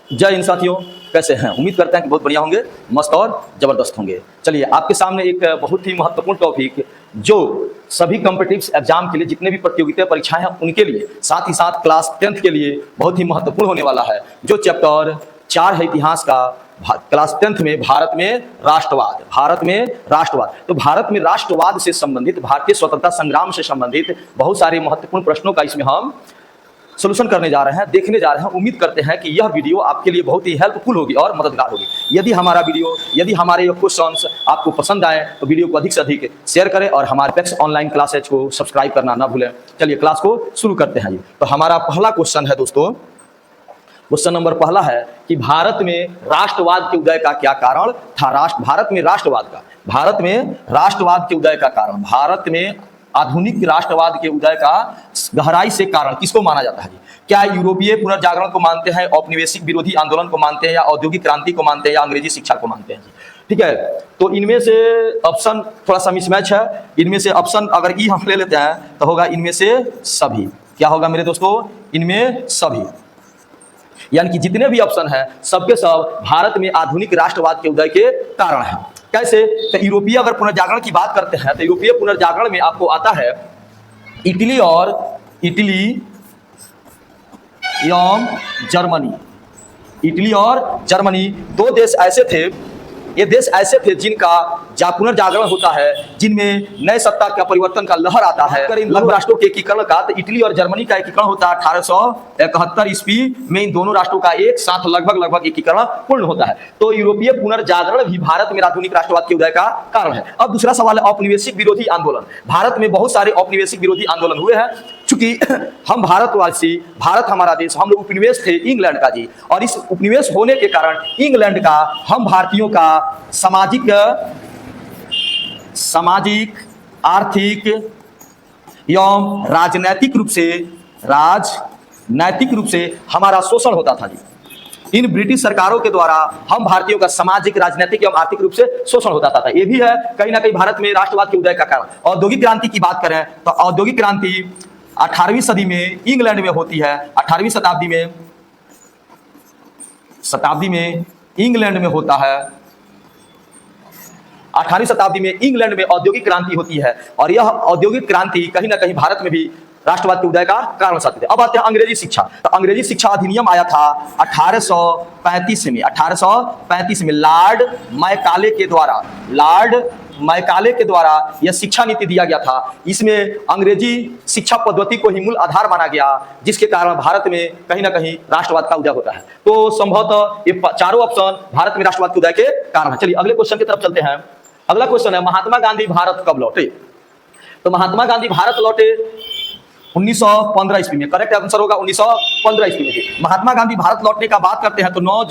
जय हिंद साथियों, कैसे हैं? उम्मीद करते हैं कि बहुत बढ़िया होंगे, मस्त और ज़बरदस्त होंगे। चलिए आपके सामने एक बहुत ही महत्वपूर्ण टॉपिक जो सभी कॉम्पिटिटिव एग्जाम के लिए, जितने भी प्रतियोगिता परीक्षाएं हैं उनके लिए, साथ ही साथ क्लास 10th के लिए बहुत ही महत्वपूर्ण होने वाला है। जो चैप्टर 4 है इतिहास का, क्लास 10th में भारत में राष्ट्रवाद। तो भारत में राष्ट्रवाद से संबंधित, भारतीय स्वतंत्रता संग्राम से संबंधित बहुत सारे महत्वपूर्ण प्रश्नों का इसमें हम सोल्यूशन करने जा रहे हैं, देखने जा रहे हैं। उम्मीद करते हैं कि यह वीडियो आपके लिए बहुत ही हेल्पफुल होगी और मददगार होगी। यदि हमारे ये क्वेश्चंस आपको पसंद आए तो वीडियो को अधिक से अधिक शेयर करें और हमारे पेक्स ऑनलाइन क्लासेज को सब्सक्राइब करना ना भूलें। चलिए क्लास को शुरू करते हैं जी। तो हमारा पहला क्वेश्चन है दोस्तों, क्वेश्चन नंबर पहला है कि भारत में राष्ट्रवाद के उदय का क्या कारण था? भारत में राष्ट्रवाद के उदय का कारण, भारत में आधुनिक राष्ट्रवाद के उदय का गहराई से कारण किसको माना जाता है जी? क्या यूरोपीय पुनर्जागरण को मानते हैं, औपनिवेशिक विरोधी आंदोलन को मानते हैं, या औद्योगिक क्रांति को मानते हैं, या अंग्रेजी शिक्षा को मानते हैं जी? ठीक है, तो इनमें से ऑप्शन थोड़ा सा मिसमैच है। इनमें से ऑप्शन अगर ई हम ले लेते हैं तो होगा इनमें से सभी। क्या होगा मेरे दोस्तों? इनमें सभी, यानी कि जितने भी ऑप्शन है सबके सब भारत में आधुनिक राष्ट्रवाद के उदय के कारण है। कैसे? तो यूरोपीय अगर पुनर्जागरण की बात करते हैं तो यूरोपीय पुनर्जागरण में आपको आता है इटली एवं जर्मनी। दो देश ऐसे थे, ये देश ऐसे थे जिनका पुनर्जागरण होता है, जिनमें नए सत्ता का परिवर्तन का लहर आता है। अगर इन लघु राष्ट्रों के एकीकरण का, तो इटली और जर्मनी का एकीकरण होता है 1871 ईस्वी में। इन दोनों राष्ट्रों का एक साथ लगभग एकीकरण पूर्ण होता है। तो यूरोपीय पुनर्जागरण भी भारत में आधुनिक राष्ट्रवाद के उदय का कारण है। अब दूसरा सवाल है औपनिवेशिक विरोधी आंदोलन। भारत में बहुत सारे औपनिवेशिक विरोधी आंदोलन हुए हैं। चूंकि हम भारतवासी, भारत हमारा देश, हम लोग उपनिवेश थे इंग्लैंड का जी, और इस उपनिवेश होने के कारण इंग्लैंड का हम भारतीयों का सामाजिक, आर्थिक एवं राजनैतिक रूप से हमारा शोषण होता था जी। इन ब्रिटिश सरकारों के द्वारा हम भारतीयों का सामाजिक, राजनीतिक एवं आर्थिक रूप से शोषण होता था। ये भी है कहीं ना कहीं भारत में राष्ट्रवाद के उदय का कारण। औद्योगिक क्रांति की बात करें तो औद्योगिक क्रांति 18वीं सदी में इंग्लैंड में होती है। 18वीं शताब्दी में इंग्लैंड में होता है। 18वीं शताब्दी में इंग्लैंड में औद्योगिक क्रांति होती है, और यह औद्योगिक क्रांति कहीं ना कहीं भारत में भी राष्ट्रवाद के उदय का कारण साबित है। अब आते हैं अंग्रेजी शिक्षा। तो अंग्रेजी शिक्षा अधिनियम आया था 1835 में लॉर्ड मैकाले के द्वारा यह शिक्षा नीति दिया गया था। इसमें अंग्रेजी शिक्षा पद्धति को ही मूल आधार माना गया, जिसके कारण भारत में कहीं ना कहीं राष्ट्रवाद का उदय होता है। तो संभवतः ये चारों ऑप्शन भारत में राष्ट्रवाद के उदय के कारण है। चलिए अगले क्वेश्चन की तरफ चलते हैं। अगला क्वेश्चन है महात्मा गांधी भारत कब लौटे? तो महात्मा गांधी भारत लौटे 1915 ईस्वी में। करेक्ट आंसर होगा 1915 ईस्वी में। महात्मा गांधी भारत लौटने का बात करते हैं तो 9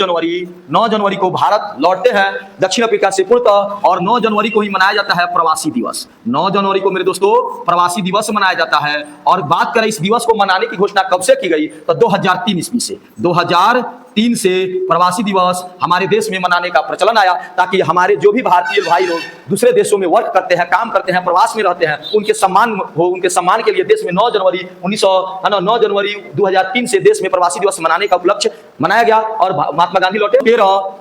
जनवरी को भारत लौटते हैं दक्षिण अफ्रीका से पूर्णतः, और 9 जनवरी को ही मनाया जाता है प्रवासी दिवस। 9 जनवरी को मेरे दोस्तों प्रवासी दिवस मनाया जाता है। और बात करें इस दिवस को मनाने की घोषणा कब से की गई, तो 2003 ईस्वी से। 2003 से प्रवासी दिवस हमारे देश में मनाने का प्रचलन आया, ताकि हमारे जो भी भारतीय भाई लोग दूसरे देशों में वर्क करते हैं, काम करते हैं, प्रवास में रहते हैं, उनके सम्मान हो, उनके सम्मान के लिए देश में 9 जनवरी 2003 से देश में प्रवासी दिवस मनाने का उपलक्ष्य मनाया गया। और महात्मा गांधी लौटे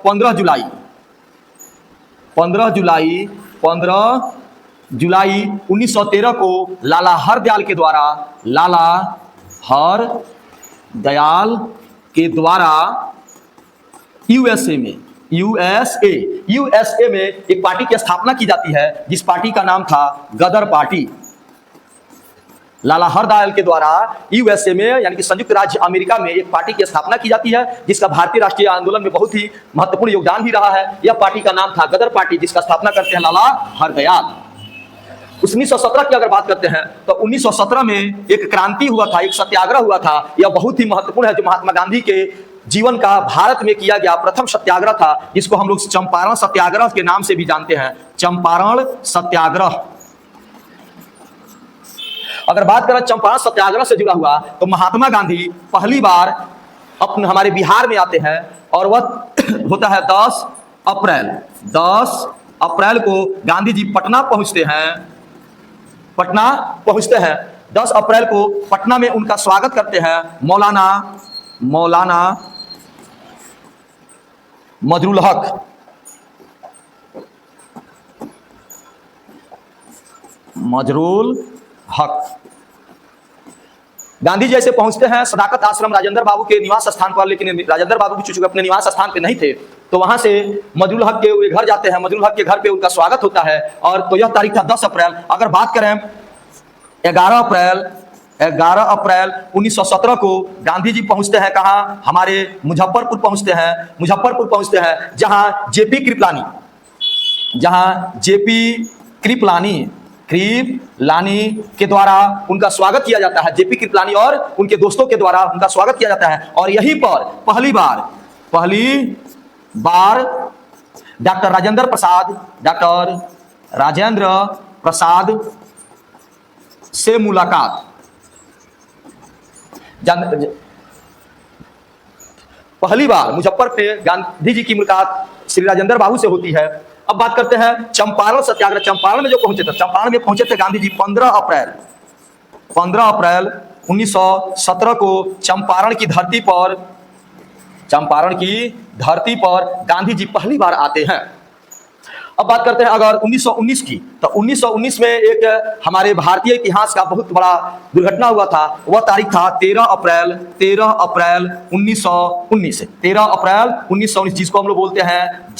15 जुलाई 1913 को लाला हरदयाल के द्वारा यूएसए में एक पार्टी की स्थापना की जाती है, जिस पार्टी का नाम था गदर पार्टी। लाला हरदयाल के द्वारा यूएसए में, यानी कि संयुक्त राज्य अमेरिका में, एक पार्टी की स्थापना की जाती है, जिसका भारतीय राष्ट्रीय आंदोलन में बहुत ही महत्वपूर्ण योगदान भी रहा है। यह पार्टी का नाम था गदर पार्टी, जिसका स्थापना करते हैं लाला हरदयाल। 1917 की अगर बात करते हैं तो 1917 में एक क्रांति हुआ था, एक सत्याग्रह हुआ था। यह बहुत ही महत्वपूर्ण है, जो महात्मा गांधी के जीवन का भारत में किया गया प्रथम सत्याग्रह था, जिसको हम लोग चंपारण सत्याग्रह के नाम से भी जानते हैं। चंपारण सत्याग्रह। अगर बात करें चंपारण सत्याग्रह से जुड़ा हुआ, तो महात्मा गांधी पहली बार अपने हमारे बिहार में आते हैं, और वह होता है 10 अप्रैल को गांधी जी पटना पहुंचते हैं। 10 अप्रैल को पटना में उनका स्वागत करते हैं मौलाना मजरुल हक, मजरुल हक। गांधी जी ऐसे पहुंचते हैं सदाकत आश्रम राजेंद्र बाबू के निवास स्थान पर, लेकिन राजेंद्र बाबू भी चूंकि अपने निवास स्थान पे नहीं थे, तो वहां से मजरुल हक के घर जाते हैं। मजरुल हक के घर पे उनका स्वागत होता है। और तो यह तारीख था 10 अप्रैल। अगर बात करें 11 अप्रैल 1917 को गांधी जी पहुंचते हैं कहाँ? हमारे मुजफ्फरपुर पहुंचते हैं, जहां जेपी कृपलानी के द्वारा उनका स्वागत किया जाता है। जेपी कृपलानी और उनके दोस्तों के द्वारा उनका स्वागत किया जाता है। और यहीं पर पहली बार डॉक्टर राजेंद्र प्रसाद से मुलाकात, पहली बार मुजफ्फरपुर में गांधी जी की मुलाकात श्री राजेंद्र बाबू से होती है। अब बात करते हैं चंपारण सत्याग्रह। चंपारण में जो पहुंचे थे गांधी जी 15 अप्रैल 1917 को चंपारण की धरती पर गांधी जी पहली बार आते हैं। अब बात करते हैं अगर 1919 की, तो 1919 में एक हमारे भारतीय इतिहास का बहुत बड़ा दुर्घटना हुआ था। वह तारीख था 13 अप्रैल 1919, 13 अप्रैल 1919, जिसको हम लोग बोलते हैं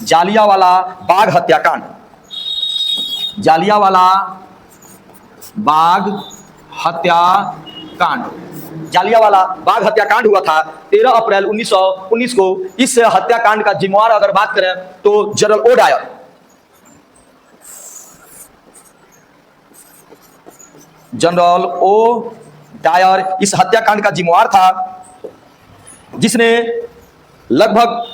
जालियावाला बाग हत्याकांड। जालियावाला बाग हत्याकांड हुआ था 13 अप्रैल 1919 को। इस हत्याकांड का जिम्मेवार अगर बात करें तो जनरल ओ डायर इस हत्याकांड का जिम्मेवार था, जिसने लगभग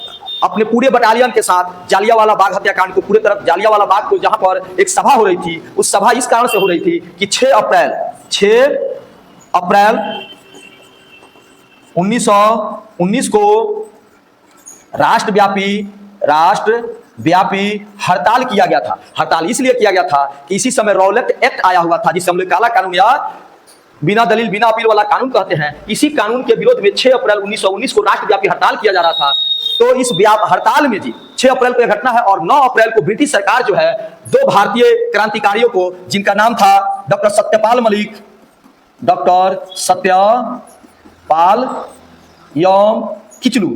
अपने पूरे बटालियन के साथ जालियावाला बाग हत्याकांड को पूरे तरफ, जालियावाला बाग को जहां पर एक सभा हो रही थी, उस सभा इस कारण से हो रही थी कि 6 अप्रैल 1919 को राष्ट्रव्यापी हड़ताल किया गया था। हड़ताल इसलिए किया गया था कि इसी समय रॉलेट एक्ट आया हुआ था, जिसे हम लोग काला कानून या बिना दलील बिना अपील वाला कानून कहते हैं। इसी कानून के विरोध में 6 अप्रैल 1919 को राष्ट्रव्यापी हड़ताल किया जा रहा था। तो इस हड़ताल में 6 अप्रैल को यह घटना है। और 9 अप्रैल को ब्रिटिश सरकार जो है 2 भारतीय क्रांतिकारियों को, जिनका नाम था डॉक्टर सत्यपाल यम किचलू,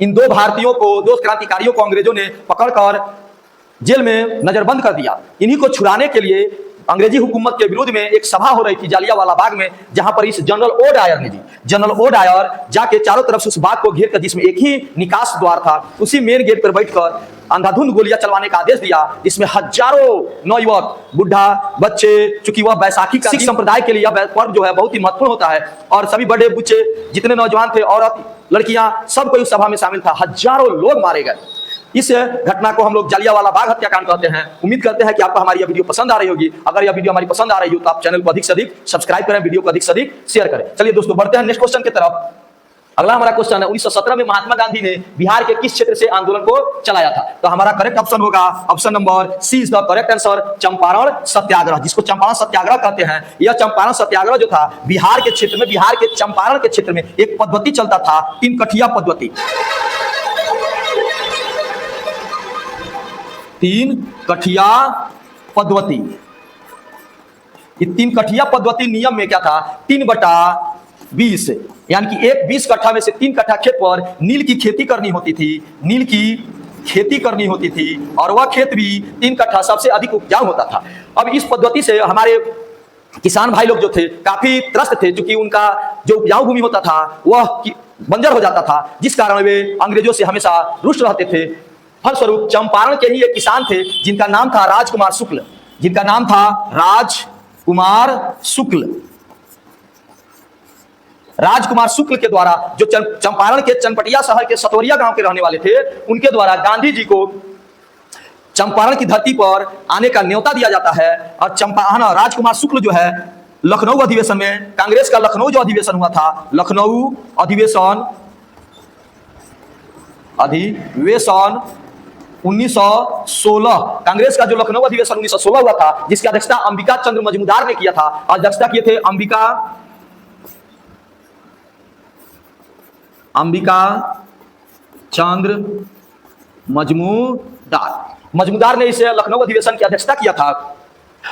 इन 2 भारतीयों को, 2 क्रांतिकारियों को अंग्रेजों ने पकड़कर जेल में नजरबंद कर दिया। इन्हीं को छुड़ाने के लिए अंग्रेजी हुकूमत के विरोध में एक सभा हो रही थी जालियावाला बाग में, जहां पर इस जनरल ओ डायर जाके चारों तरफ से उस बाग को घेर कर, जिसमें एक ही निकास द्वार था, उसी मेन गेट पर बैठकर अंधाधुंध गोलियां चलवाने का आदेश दिया, जिसमें हजारों नौयुवक, बुढ़ा, बच्चे, चूंकि वह बैसाखी का सिख संप्रदाय के लिए यह पर्व जो है बहुत ही महत्वपूर्ण होता है, और सभी बड़े बुच्चे जितने नौजवान थे, औरत, लड़कियां, सब कोई उस सभा में शामिल था। हजारों लोग मारे गए। इस घटना को हम लोग जालियावाला बाग हत्याकांड कहते हैं। उम्मीद करते हैं कि आपको हमारी यह वीडियो पसंद आ रही होगी। अगर यह वीडियो हमारी पसंद आ रही हो तो आप चैनल को अधिक से अधिक सब्सक्राइब करें, वीडियो को अधिक से अधिक शेयर करें। चलिए दोस्तों, बढ़ते हैं नेक्स्ट क्वेश्चन की तरफ। अगला हमारा क्वेश्चन है 1917 में महात्मा गांधी ने बिहार के किस क्षेत्र से आंदोलन को चलाया था? तो हमारा करेक्ट ऑप्शन होगा option number C is the correct answer, Champaran Satyagraha, जिसको चंपारण सत्याग्रह कहते हैं। यह चंपारण सत्याग्रह जो था बिहार के क्षेत्र में, बिहार के चंपारण के क्षेत्र में एक पद्धति चलता था, 3 कठिया पद्धति। 3 कठिया पद्धति। 3 कठिया पद्धति नियम में क्या था? 3/20, यानी कि एक 20 कट्ठा में से 3 कट्ठा खेत पर नील की खेती करनी होती थी, और वह खेत भी 3 कट्ठा सबसे अधिक उपजाऊ होता था। अब इस पद्धति से हमारे किसान भाई लोग जो थे काफी त्रस्त थे, क्योंकि उनका जो उपजाऊ भूमि होता था वह बंजर हो जाता था, जिस कारण वे अंग्रेजों से हमेशा रुष्ट रहते थे। फलस्वरूप चंपारण के ही एक किसान थे जिनका नाम था राजकुमार शुक्ल के द्वारा, जो चंपारण के चनपटिया शहर के सतवरिया गांव के रहने वाले थे, उनके द्वारा गांधी जी को चंपारण की धरती पर आने का न्योता दिया जाता है। और राजकुमार शुक्ल जो है लखनऊ अधिवेशन में, कांग्रेस का लखनऊ जो अधिवेशन हुआ था, लखनऊ अधिवेशन 1916, कांग्रेस का जो लखनऊ अधिवेशन 1916 हुआ था, जिसकी अध्यक्षता अंबिका चंद्र मजूमदार ने किया था। अध्यक्षता किए थे अंबिका चंद्र मजमूदार ने इस लखनऊ अधिवेशन की अध्यक्षता किया था।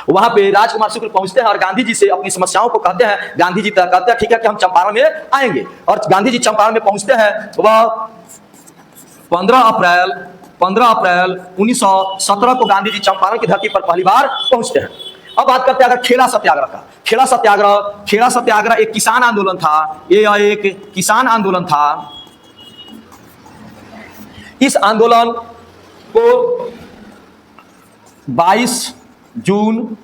वहां पे राजकुमार शुक्ल पहुंचते हैं और गांधी जी से अपनी समस्याओं को कहते हैं। गांधी जी कहते हैं ठीक है कि हम चंपारण में आएंगे, और गांधी जी चंपारण में पहुंचते हैं। वह 15 अप्रैल 1917 को गांधी जी चंपारण की धरती पर पहली बार पहुंचते हैं। अब बात करते हैं अगर खेड़ा सत्याग्रह का। खेड़ा सत्याग्रह एक किसान आंदोलन था। यह एक किसान आंदोलन था। इस आंदोलन को 22 जून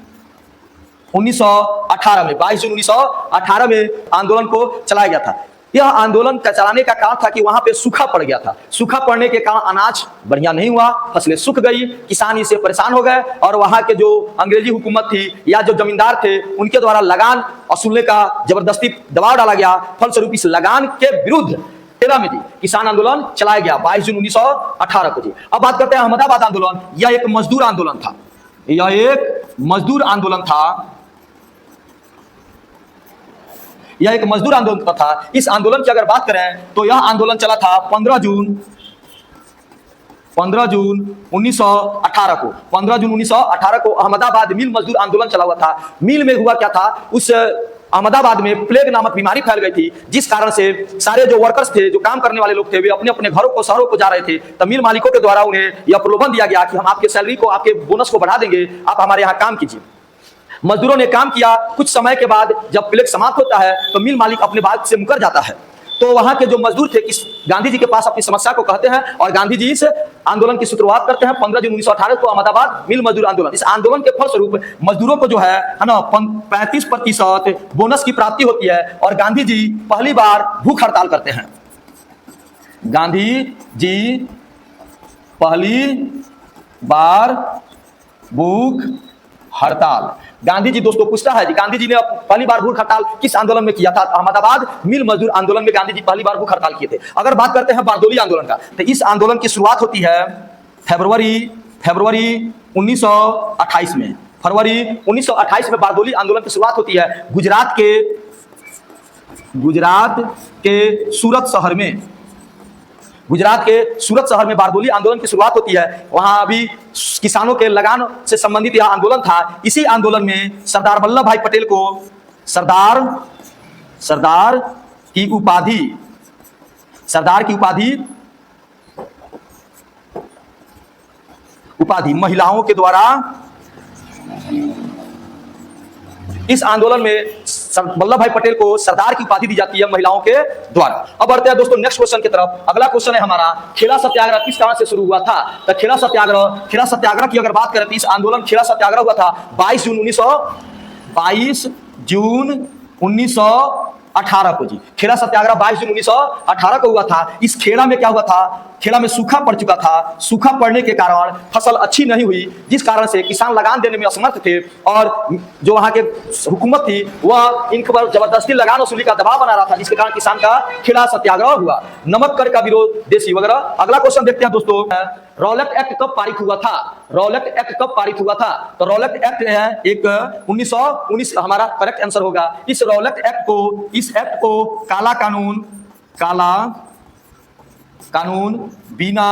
1918 में आंदोलन को चलाया गया था। यह आंदोलन का चलाने का कारण था कि वहां पे सूखा पड़ गया था। सूखा पड़ने के कारण अनाज बढ़िया नहीं हुआ, फसलें सूख गई, किसान इससे परेशान हो गए, और वहां के जो अंग्रेजी हुकूमत थी या जो जमींदार थे उनके द्वारा लगान वसूलने का जबरदस्ती दबाव डाला गया। फलस्वरूप इस लगान के विरुद्ध 13 में जी किसान आंदोलन चलाया गया 22 जून 1918 को जी। अब बात करते हैं अहमदाबाद आंदोलन। यह एक मजदूर आंदोलन था। यह एक मजदूर आंदोलन था। इस आंदोलन की अगर बात करें तो यह आंदोलन चला था 15 जून 1918 को। 15 जून 1918 को अहमदाबाद मिल मजदूर आंदोलन चला हुआ था। मिल में हुआ क्या था, उस अहमदाबाद में प्लेग नामक बीमारी फैल गई थी, जिस कारण से सारे जो वर्कर्स थे, जो काम करने वाले लोग थे, वे अपने अपने घरों को, शहरों को जा रहे थे। तब मिल मालिकों के द्वारा उन्हें यह प्रलोभन दिया गया कि हम आपके सैलरी को, आपके बोनस को बढ़ा देंगे, आप हमारे यहाँ काम कीजिए। मजदूरों ने काम किया। कुछ समय के बाद जब प्लेग समाप्त होता है तो मिल मालिक अपने बात से मुकर जाता है। तो वहां के जो मजदूर थे गांधी जी के पास अपनी समस्या को कहते हैं, और गांधी जी इस आंदोलन की शुरुआत करते हैं 15 जून 1918 को अहमदाबाद मिल मजदूर आंदोलन। इस आंदोलन के फलस्वरूप मजदूरों को जो है ना 35% बोनस की प्राप्ति होती है, और गांधी जी पहली बार भूख हड़ताल करते हैं। गांधी जी पहली बार भूख हड़ताल। गांधी जी दोस्तों पूछता है जी, गांधी जी ने पहली बार भूख हड़ताल किस आंदोलन में किया था? अहमदाबाद मिल मजदूर आंदोलन में गांधी जी पहली बार भूख हड़ताल किए थे। अगर बात करते हैं बारदोली आंदोलन का, तो इस आंदोलन की शुरुआत होती है फरवरी 1928 में। फरवरी 1928 में बारदोली आंदोलन की शुरुआत होती है गुजरात के सूरत शहर में। गुजरात के सूरत शहर में बारदोली आंदोलन की शुरुआत होती है। वहां अभी किसानों के लगान से संबंधित यह आंदोलन था। इसी आंदोलन में सरदार वल्लभ भाई पटेल को सरदार की उपाधि महिलाओं के द्वारा इस आंदोलन में वल्लभ भाई पटेल को सरदार की उपाधि दी जाती है महिलाओं के द्वारा। अब बढ़ते हैं दोस्तों नेक्स्ट क्वेश्चन की तरफ। अगला क्वेश्चन है हमारा, खेड़ा सत्याग्रह किस कारण से शुरू हुआ था? तो खेड़ा सत्याग्रह की अगर बात करें तो इस आंदोलन खेड़ा सत्याग्रह हुआ था 22 जून 1918 को जी। खेड़ा सत्याग्रह 22 जून 1918 को हुआ था। इस खेड़ा में क्या हुआ था? खेड़ा में सूखा पड़ चुका था। सूखा पड़ने के कारण फसल अच्छी नहीं हुई, जिस कारण से किसान लगान देने में असमर्थ थे, और जो वहां के हुकूमत थी वह इन पर जबरदस्ती लगान वसूली का दबाव बना रहा था, जिसके कारण किसान का खेड़ा सत्याग्रह हुआ। नमक कर का विरोध, देसी वगैरह। अगला क्वेश्चन देखते हैं दोस्तों, रॉलेट एक्ट कब पारित हुआ था? रॉलेट एक्ट कब पारित हुआ था? तो रॉलेट एक्ट है एक 1919 हमारा करेक्ट आंसर होगा। इस रॉलेट एक्ट को काला कानून बिना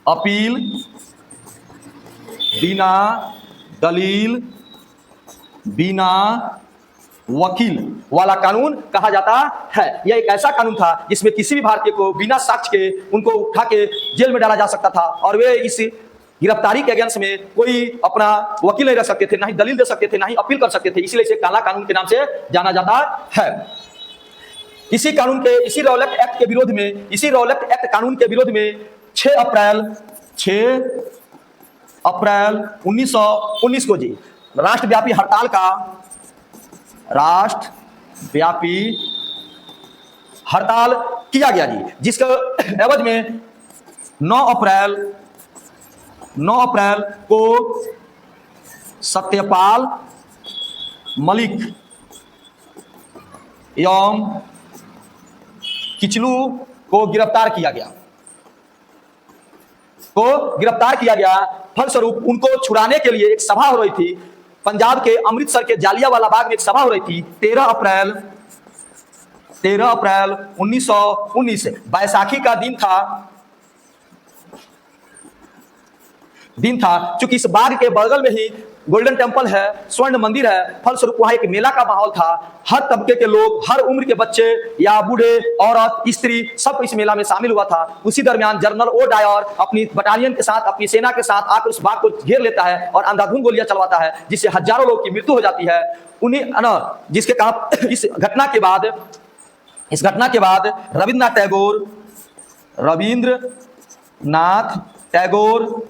अपील, बिना दलील, बिना वकील वाला कानून कहा जाता है। यह एक ऐसा कानून था जिसमें किसी भी भारतीय को बिना साक्ष्य के उनको उठा के जेल में डाला जा सकता था, और वे इस गिरफ्तारी के अगेंस्ट में कोई अपना वकील नहीं रख सकते थे, ना ही दलील दे सकते थे, ना ही अपील कर सकते थे। इसलिए इसे काला कानून के नाम से जाना जाता है। इसी रॉलेट एक्ट कानून के विरोध में 6 अप्रैल 1919 को जी राष्ट्रव्यापी हड़ताल किया गया जी, जिसके एवज में 9 अप्रैल को सत्यपाल मलिक एवं किचलू को गिरफ्तार किया गया। फलस्वरूप उनको छुड़ाने के लिए एक सभा हो रही थी। पंजाब के अमृतसर के जालियांवाला बाग में एक सभा हो रही थी। 13 13 अप्रैल 1919 बैसाखी का दिन था। चूंकि इस बाग के बगल में ही गोल्डन टेम्पल है, स्वर्ण मंदिर है, फलस्वरूप वहां एक मेला का माहौल था। हर तबके के लोग, हर उम्र के बच्चे या बूढ़े, औरत, स्त्री, सब इस मेला में शामिल हुआ था। उसी दरमियान जनरल ओ डायर अपनी बटालियन के साथ, अपनी सेना के साथ आकर उस बाग को घेर लेता है और अंधाधुंध गोलियां चलवाता है, जिससे हजारों लोग की मृत्यु हो जाती है। जिसके कारण इस घटना के बाद रविंद्रनाथ टैगोर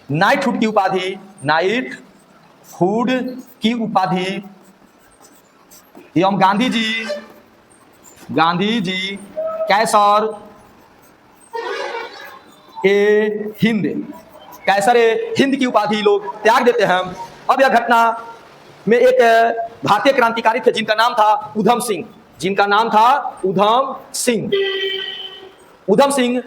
नाइटहुड की उपाधि एवं गांधी जी कैसर ए हिंद की उपाधि लोग त्याग देते हैं। अब यह घटना में एक भारतीय क्रांतिकारी थे जिनका नाम था उधम सिंह।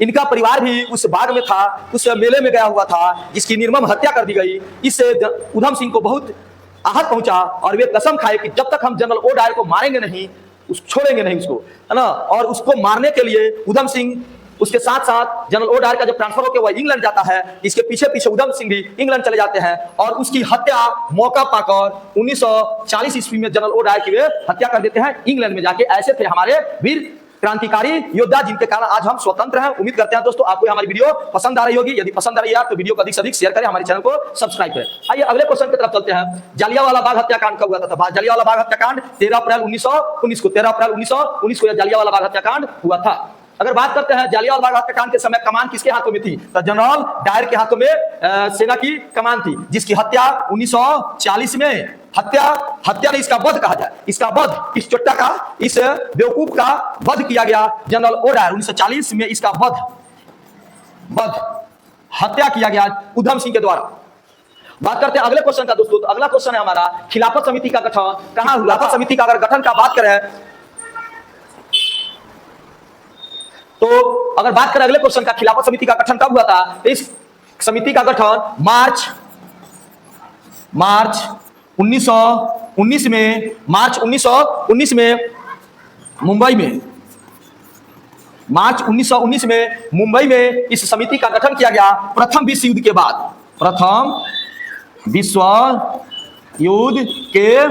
इनका परिवार भी उस बाग में था, उस मेले में गया हुआ था, जिसकी निर्मम हत्या कर दी गई। इससे उधम सिंह को बहुत आहत पहुंचा और वे कसम खाए कि जब तक हम जनरल ओ डायर को मारेंगे नहीं, छोड़ेंगे नहीं उसको, है ना। और उसको मारने के लिए उधम सिंह, उसके साथ साथ जनरल ओ डायर का जब ट्रांसफर होकर वह इंग्लैंड जाता है, इसके पीछे पीछे उधम सिंह भी इंग्लैंड चले जाते हैं और उसकी हत्या मौका पाकर 1940 ईस्वी में जनरल ओ डायर की वे हत्या कर देते हैं इंग्लैंड में जाके। ऐसे थे हमारे वीर क्रांतिकारी योद्धा, जिनके कारण आज हम स्वतंत्र हैं। उम्मीद करते हैं दोस्तों आपको हमारी वीडियो पसंद आ रही होगी। यदि पसंद आ रही है तो वीडियो को अधिक से अधिक शेयर करें, हमारे चैनल को सब्सक्राइब करें। आइए अगले क्वेश्चन की तरफ चलते हैं। जालियांवाला बाग हत्याकांड कब हुआ था? जालियांवाला बाग हत्याकांड 13 अप्रैल 1919 को यह जालियांवाला बाग हत्याकांड हुआ था। अगर बात करते हैं जालियांवाला बाग हत्याकांड के समय कमान किसके हाथों में थी, तो जनरल डायर के हाथों में सेना की कमान थी, जिसकी हत्या 1940 में हत्या नहीं, इसका वध कहा जाए, इस चोट्टा का, इस बेवकूफ का वध किया गया जनरल ओ डायर। 1940 में इसका हत्या किया गया उधम सिंह के द्वारा। बात करते हैं अगले क्वेश्चन का दोस्तों। तो अगला क्वेश्चन है हमारा, खिलाफत समिति का गठन कहां हुआ? खिलाफत समिति का अगर गठन का बात करें तो अगले क्वेश्चन का, खिलाफत समिति का गठन कब हुआ था? इस समिति का गठन मार्च 1919 में मुंबई में इस समिति का गठन किया गया प्रथम विश्व युद्ध के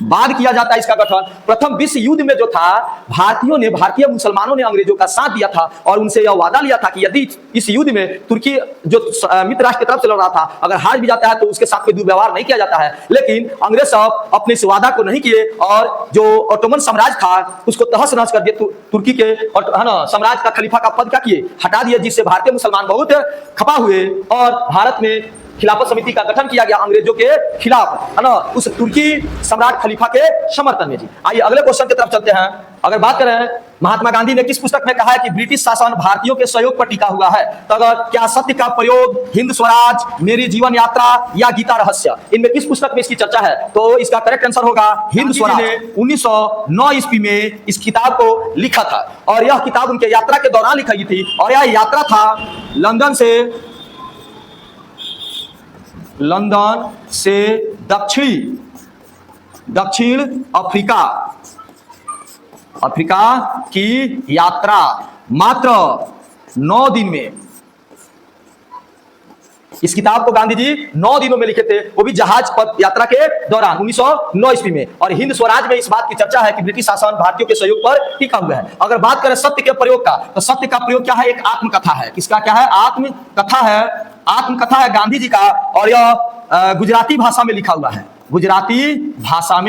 बाद किया जाता है इसका गठन। प्रथम विश्व युद्ध में जो था, भारतीय मुसलमानों ने अंग्रेजों का साथ दिया था और उनसे यह वादा लिया था कि यदि इस युद्ध में तुर्की जो मित्र राष्ट्र की तरफ से लड़ रहा था, अगर हार भी जाता है तो उसके साथ कोई दुर्व्यवहार नहीं किया जाता है। लेकिन अंग्रेज साहब अपने इस वादा को नहीं किए और जो ऑटोमन साम्राज्य था उसको तहस नहस कर दिए। तुर्की के साम्राज्य का खलीफा का पद क्या किए, हटा दिए, जिससे भारतीय मुसलमान बहुत खपा हुए और भारत में खिलाफत समिति का गठन किया गया अंग्रेजों के खिलाफ, है ना, उस तुर्की सम्राट खलीफा के समर्थन में जी। आइए अगले क्वेश्चन की तरफ चलते हैं। अगर बात करें महात्मा गांधी ने किस पुस्तक में कहा है कि ब्रिटिश शासन भारतीयों के सहयोग पर टिका हुआ है? तो अगर क्या सत्य का प्रयोग, हिंद स्वराज, मेरी जीवन यात्रा या गीता रहस्य, इनमें किस पुस्तक में इसकी चर्चा है? तो इसका करेक्ट आंसर होगा हिंद स्वराज। 1909 ईस्वी में इस किताब को लिखा था और यह किताब उनके यात्रा के दौरान लिखी गई थी और यह यात्रा था लंदन से दक्षिण अफ्रीका की यात्रा मात्र 9 दिन में। इस किताब को गांधी जी 9 दिनों में लिखे थे, वो भी जहाज पर यात्रा के दौरान 1909 ईस्वी में। और हिंद स्वराज में इस बात की चर्चा है कि ब्रिटिश शासन भारतीयों के सहयोग पर टिका हुआ है। अगर बात करें सत्य के प्रयोग का, तो सत्य का प्रयोग क्या है? एक आत्मकथा है। किसका क्या है? आत्मकथा है गांधी जी का, और यह गुजराती भाषा में लिखा हुआ है। गुजराती भाषा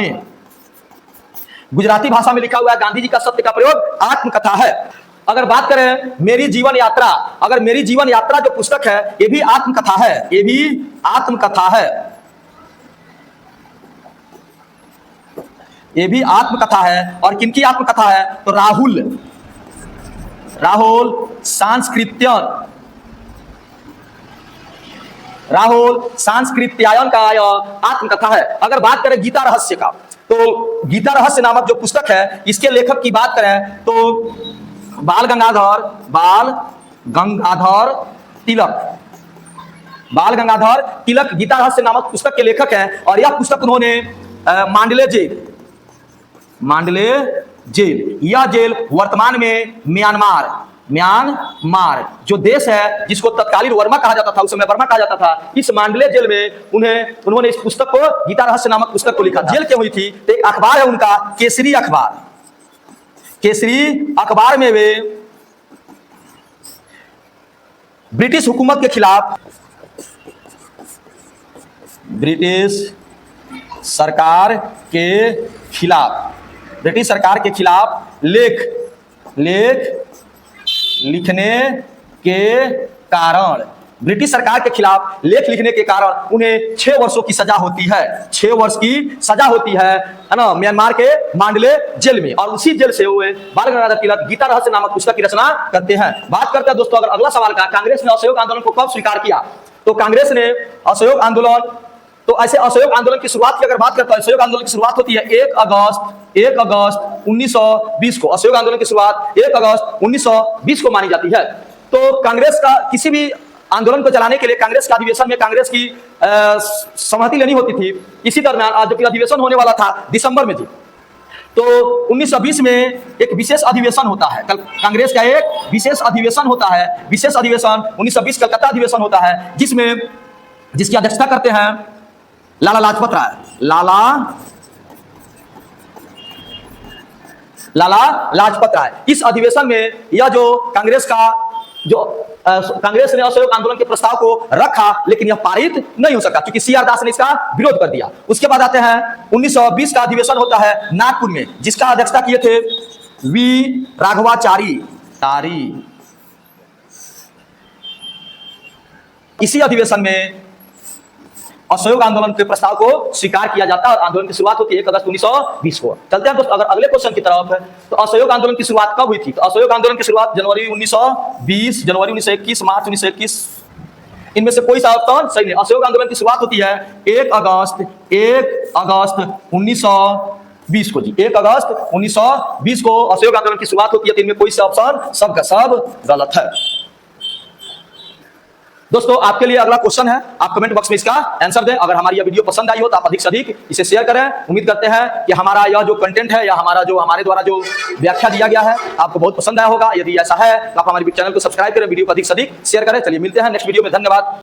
में लिखा हुआ है। गांधी जी का सत्य का प्रयोग आत्मकथा है। अगर बात करें मेरी जीवन यात्रा, अगर मेरी जीवन यात्रा जो पुस्तक है, ये भी आत्मकथा है। और किनकी आत्मकथा है? तो राहुल सांस्कृत्यायन का यह आत्मकथा है। अगर बात करें गीता रहस्य का, तो गीता रहस्य नामक जो पुस्तक है, इसके लेखक की बात करें तो बाल गंगाधर तिलक गीता रहस्य नामक पुस्तक के लेखक हैं। और यह पुस्तक उन्होंने मांडले जेल। यह जेल वर्तमान में म्यांमार जो देश है, जिसको तत्कालीन वर्मा कहा जाता था, उस समय वर्मा कहा जाता था, इस मांडले जेल में उन्होंने इस पुस्तक को, गीता रहस्य नामक पुस्तक को लिखा। जेल क्यों हुई थी? तो एक अखबार है उनका, केसरी अखबार। केसरी अखबार में वे ब्रिटिश हुकूमत के खिलाफ, ब्रिटिश सरकार के खिलाफ लिखने के कारण, ब्रिटिश सरकार के खिलाफ लेख लिखने के कारण उन्हें 6 वर्षों की सजा होती है। 6 वर्ष की सजा होती है ना, म्यांमार के मांडले जेल में। और उसी जेल से वे बाल गंगाधर तिलक गीता रहस्य नामक पुस्तक की रचना करते हैं। बात करते हैं दोस्तों अगर अगला सवाल का, कांग्रेस ने असहयोग आंदोलन को कब स्वीकार किया? तो कांग्रेस ने असहयोग आंदोलन, तो ऐसे असहयोग आंदोलन की शुरुआत की अगर बात करते हैं, असहयोग आंदोलन की शुरुआत होती है 1 अगस्त 1920 को। असहयोग आंदोलन की शुरुआत 1 अगस्त 1920 को मानी जाती है। तो कांग्रेस का किसी भी आंदोलन को चलाने के लिए कांग्रेस के अधिवेशन में कांग्रेस की सहमति लेनी होती थी। इसी दरमियान जब अधिवेशन होने वाला था दिसंबर में जी, तो 1920 में एक विशेष अधिवेशन होता है। कांग्रेस का एक विशेष अधिवेशन होता है। विशेष अधिवेशन 1920 कलकत्ता अधिवेशन होता है, जिसकी अध्यक्षता करते हैं लाला लाजपत राय। लाला लाजपत राय। इस अधिवेशन में यह जो कांग्रेस ने असहयोग आंदोलन के प्रस्ताव को रखा, लेकिन यह पारित नहीं हो सका क्योंकि CR दास ने इसका विरोध कर दिया। उसके बाद आते हैं 1920 का अधिवेशन होता है नागपुर में, जिसका अध्यक्षता किए थे वी राघवाचारी। इसी अधिवेशन में असहयोग आंदोलन के प्रस्ताव को स्वीकार किया जाता है और आंदोलन की शुरुआत होती है 1 अगस्त 1920 को। चलते हैं दोस्तों अगर अगले क्वेश्चन की तरफ, तो असहयोग आंदोलन की शुरुआत कब हुई थी? तो असहयोग आंदोलन की शुरुआत जनवरी 1920, जनवरी 1921, मार्च 1921, इनमें से कोई सा ऑप्शन सही नहीं। असहयोग आंदोलन की शुरुआत होती है 1 अगस्त 1920 को जी। 1 अगस्त 1920 को असहयोग आंदोलन की शुरुआत होती है। तो इनमें कोई सा ऑप्शन सब का सब गलत है। दोस्तों आपके लिए अगला क्वेश्चन है, आप कमेंट बॉक्स में इसका आंसर दें। अगर हमारी यह वीडियो पसंद आई हो तो आप अधिक से अधिक इसे शेयर करें। उम्मीद करते हैं कि हमारा यह जो कंटेंट है या हमारे द्वारा जो व्याख्या दिया गया है आपको बहुत पसंद आया होगा। यदि ऐसा है तो आप हमारे चैनल को सब्सक्राइब करें, वीडियो को अधिक से अधिक शेयर करें। चलिए मिलते हैं नेक्स्ट वीडियो में, धन्यवाद।